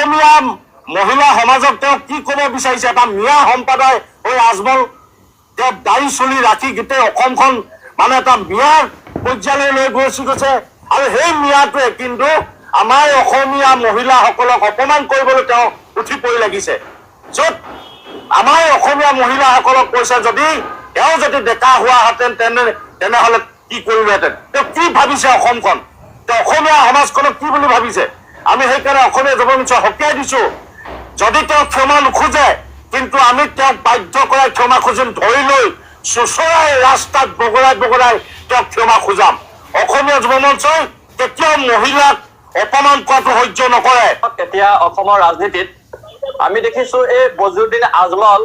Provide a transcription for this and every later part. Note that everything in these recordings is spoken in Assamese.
অসমীয়া মহিলা সমাজক তেওঁ কি ক'ব বিচাৰিছে, এটা মিয়া সম্প্ৰদায় হৈ আজমল তেওঁ দাড়ি চুলি ৰাখি গোটেই অসমখন মানে এটা মিয়াৰ পৰ্যায়লৈ লৈ গৈছে। আৰু সেই মিয়াটোৱে কিন্তু আমাৰ অসমীয়া মহিলাসকলক অপমান কৰিবলৈ তেওঁ উঠি পৰি লাগিছে। য'ত আমাৰ অসমীয়া মহিলাসকলক কৈছে যদি তেওঁ যদি ডেকা হোৱাহেঁতেন তেনেহ'লে কি কৰিলেহেঁতেন, তেওঁ কি ভাবিছে অসমখন, তেওঁ অসমীয়া সমাজখনক কি বুলি ভাবিছে। আমি সেইকাৰণে অসমীয়া যুৱ মঞ্চ সকীয়াই দিছো, যদি তেওঁ ক্ষমা নোখোজে কিন্তু আমি তেওঁক বাধ্য কৰাই ক্ষমা খুজিম, ধৰি লৈ চোচৰাই ৰাস্তাত বগৰাই তেওঁক ক্ষমা খুজাম। অসমীয়া যুৱ মঞ্চই কেতিয়াও মহিলাক অপমান কৰাটো সহ্য নকৰে। এতিয়া অসমৰ ৰাজনীতিত আমি দেখিছো এই বজৰুদ্দিন আজমল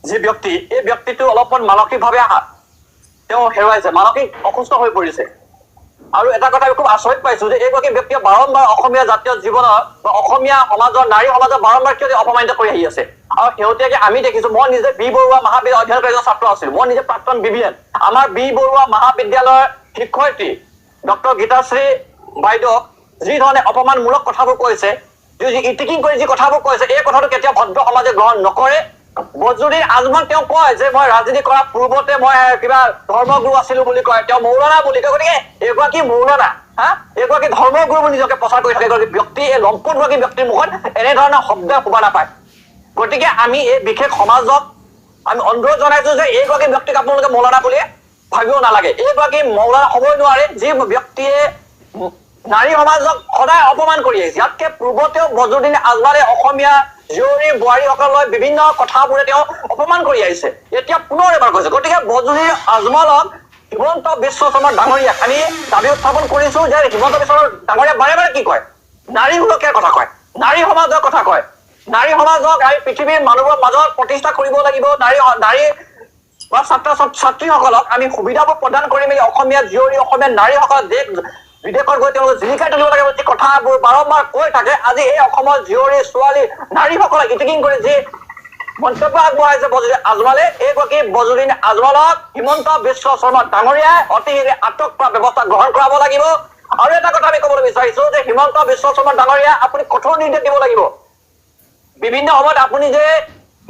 যি ব্যক্তি, এই ব্যক্তিটো অলপমান মানসিকভাৱে তেওঁ হেৰুৱাইছে, মানসিক অসুস্থ হৈ পৰিছে। আৰু এটা কথা আমি খুব আচৰিত পাইছো যে এইগৰাকী ব্যক্তিয়ে বাৰম্বাৰ অসমীয়া জাতীয় জীৱনৰ বা অসমীয়া সমাজৰ নাৰী সমাজৰ বাৰম্বাৰ কিয় অপমানিত কৰি আহি আছে। আৰু শেহতীয়াকে আমি দেখিছো, মই নিজে বি বৰুৱা মহাবিদ্যালয় অধ্যয়ন কৰি ছাত্ৰ আছিলো, মই নিজে প্ৰাক্তন BBN। আমাৰ বি বৰুৱা মহাবিদ্যালয়ৰ শিক্ষয়িত্ৰী ডক্টৰ গীতাশ্ৰী বাইদেউক যি ধৰণে অপমানমূলক কথাবোৰ কৈছে, ইটিকিং কৰি যি কথাবোৰ কৈছে, এই কথাটো কেতিয়াও ভদ্ৰ সমাজে গ্ৰহণ নকৰে। বজৰুদ্দিন আজমল তেওঁ কয় যে মই ৰাজনীতি কৰাৰ পূৰ্বতে মই কিবা ধৰ্মগুৰু আছিলো বুলি কয়, তেওঁ মৌলানা বুলি কয়। গতিকে এগৰাকী মৌলানা, এগৰাকী ধৰ্মগুৰু বুলি নিজকে প্ৰচাৰ কৰি থাকে এগৰাকী ব্যক্তি, এই লম্পটগৰাকী ব্যক্তিৰ মুখত এনেধৰণৰ শব্দ শুবা নাপায়। গতিকে আমি এই বিশেষ সমাজক আমি অনুৰোধ জনাইছো যে এইগৰাকী ব্যক্তিক আপোনালোকে মৌলানা বুলি ভাবিব নালাগে। এইগৰাকী মৌলানা হ'বই নোৱাৰে যি ব্যক্তিয়ে নাৰী সমাজক সদায় অপমান কৰি আহিছে। ইয়াতকে পূৰ্বতেও বজৰুদ্দিন আজমলে অসমীয়া জীয়ৰী বোৱাৰীসকলক বিভিন্ন কথাবোৰে তেওঁ অপমান কৰি আহিছে, এতিয়া পুনৰ এবাৰ কৈছে। গতিকে বজৰুদ্দিন আজমলক হিমন্ত বিশ্ব শৰ্মা ডাঙৰীয়াক আমি দাবী উত্থাপন কৰিছো যে হিমন্ত বিশ্ব ডাঙৰীয়া বাৰে বাৰে কি কয়, নাৰী সুৰক্ষাৰ কথা কয়, নাৰী সমাজৰ কথা কয়, নাৰী সমাজক আমি পৃথিৱীৰ মানুহৰ মাজত প্ৰতিষ্ঠা কৰিব লাগিব, নাৰী বা ছাত্ৰীসকলক আমি সুবিধাবোৰ প্ৰদান কৰি মেলি অসমীয়া জীয়ৰী অসমীয়া নাৰীসকলক দেশ বিদেশত গৈ তেওঁলোকে জিলিকাই তুলিব লাগে যি কথাবোৰ বাৰম্বাৰ কৈ থাকে। আজি এই অসমৰ জীয়ৰী ছোৱালী নাৰীসকলক ইটিকিং কৰি যি মন্তব্য আগবঢ়াইছে বজৰুদ্দিন আজমলে, এইগৰাকী বজৰুদ্দিন আজমলক হিমন্ত বিশ্ব শৰ্মা ডাঙৰীয়াই অতি শীঘ্ৰে আটক কৰা ব্যৱস্থা গ্ৰহণ কৰাব লাগিব। আৰু এটা কথা আমি ক'বলৈ বিচাৰিছো যে হিমন্ত বিশ্ব শৰ্মা ডাঙৰীয়া আপুনি কঠোৰ নিৰ্দেশ দিব লাগিব। বিভিন্ন সময়ত আপুনি যে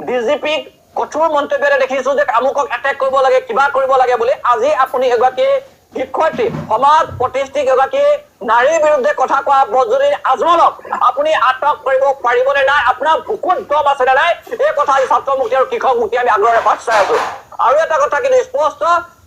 DGPক কঠোৰ মন্তব্য দেখিছো যে আমুকক এটেক কৰিব লাগে, কিবা কৰিব লাগে বুলি, আজি আপুনি এগৰাকী শিক্ষয়িত্ৰী সমাজ প্ৰতিষ্ঠিত এগৰাকী নাৰীৰ বিৰুদ্ধে কথা কোৱা বজৰুদ্দিন আজমলক আপুনি আটক কৰিব পাৰিবনে নাই, আপোনাৰ বুকুত দম আছে নে নাই, এই কথা আজি ছাত্ৰ মুক্তি আৰু কৃষক মুক্তি আমি আগ্ৰহেৰে বাট চাই আছো। আৰু এটা কথা কিন্তু স্পষ্ট,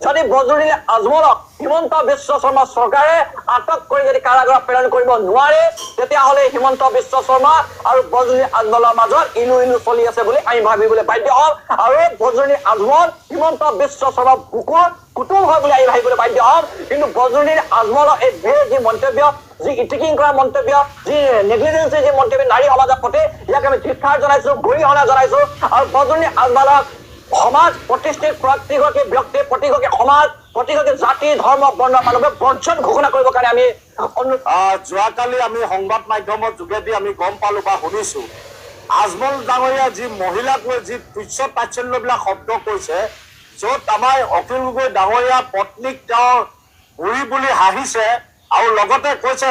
যদি বজৰুদ্দিন আজমলক হিমন্ত বিশ্ব শৰ্মা চৰকাৰে আটক কৰি যদি কাৰাগাৰত প্ৰেৰণ কৰিব নোৱাৰে, তেতিয়াহ'লে হিমন্ত বিশ্ব শৰ্মা আৰু বজৰুদ্দিন আজমলৰ মাজত ইলু চলি আছে বুলি আমি ভাবিবলৈ বাধ্য হ'ম। আৰু বজৰুদ্দিন আজমল হিমন্ত বিশ্ব শৰ্মাৰ বুকুৰ কুটুম হয় বুলি আমি ভাবিবলৈ বাধ্য হ'ম। কিন্তু বজৰুদ্দিন আজমলৰ এই যি মন্তব্য, যি ইটিকিং কৰা মন্তব্য, যি নেগলিজেন্সি যি মন্তব্য নাৰী সমাজৰ প্ৰতি, ইয়াক আমি ধিক্কাৰ জনাইছো, গৰিহণা জনাইছো। আৰু বজৰুদ্দিন আজমলক সমাজ প্ৰতিষ্ঠিত প্ৰতিগৰাকী ব্যক্তি, প্ৰতিগৰাকী সমাজ, প্ৰতিগৰাকী জাতি ধৰ্ম বৰ্ণৰ মানুহে বৰ্জন ঘোষণা কৰিবৰ কাৰণে আমি যোৱাকালি আমি সংবাদ মাধ্যমৰ যোগেদি আমি গম পালো বা শুনিছো, আজমল ডাঙৰীয়া যি মহিলাক লৈ যি তুচ্ছ তাচ্ছল্যবিলাক শব্দ কৈছে, য'ত আমাৰ অখিল গগৈ ডাঙৰীয়া পত্নীক তেওঁ বুঢ়ী বুলি হাঁহিছে আৰু লগতে কৈছে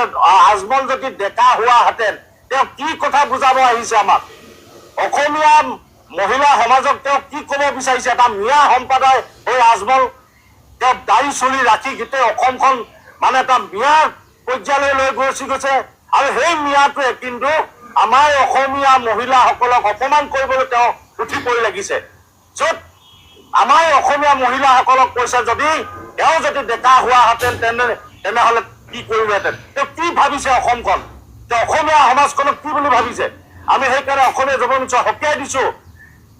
আজমল যদি ডেকা হোৱাহেঁতেন তেওঁ কি কথা বুজাব আহিছে আমাক, অসমীয়া মহিলা সমাজক তেওঁ কি ক'ব বিচাৰিছে। এটা মিয়া সম্প্ৰদায় হৈ আজমল তেওঁ দাড়ি চুলি ৰাখি গোটেই অসমখন মানে এটা মিয়াৰ পৰ্যায়লৈ লৈ গৈছে। আৰু সেই মিয়াটোৱে কিন্তু আমাৰ অসমীয়া মহিলাসকলক অপমান কৰিবলৈ তেওঁ উঠি পৰি লাগিছে। য'ত আমাৰ অসমীয়া মহিলাসকলক কৈছে যদি তেওঁ যদি ডেকা হোৱাহেঁতেন তেনেহ'লে কি কৰিলেহেঁতেন, তেওঁ কি ভাবিছে অসমখন, তেওঁ অসমীয়া সমাজখনক কি বুলি ভাবিছে। আমি সেইকাৰণে অসমীয়া যুৱ মঞ্চ সকীয়াই দিছো,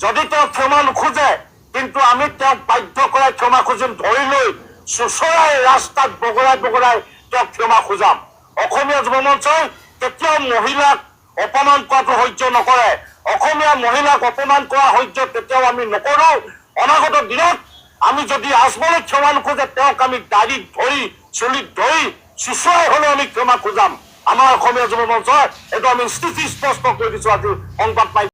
যদি তেওঁ ক্ষমা নোখোজে কিন্তু আমি তেওঁক বাধ্য কৰাই ক্ষমা খুজিম, ধৰি লৈ চোচৰাই ৰাস্তাত বগৰাই তেওঁক ক্ষমা খুজাম। অসমীয়া যুৱ মঞ্চই কেতিয়াও মহিলাক অপমান কৰাটো সহ্য নকৰে, অসমীয়া মহিলাক অপমান কৰা সহ্য কেতিয়াও আমি নকৰো। অনাগত দিনত আমি যদি আজমলক ক্ষমা নোখোজে তেওঁক আমি দাড়িত ধৰি চুলিত ধৰি চোচৰাই হ'লেও আমি ক্ষমা খুজাম। আমাৰ অসমীয়া যুৱ মঞ্চই এইটো আমি স্থিতি স্পষ্ট কৰি দিছো আজি সংবাদ মাধ্যম।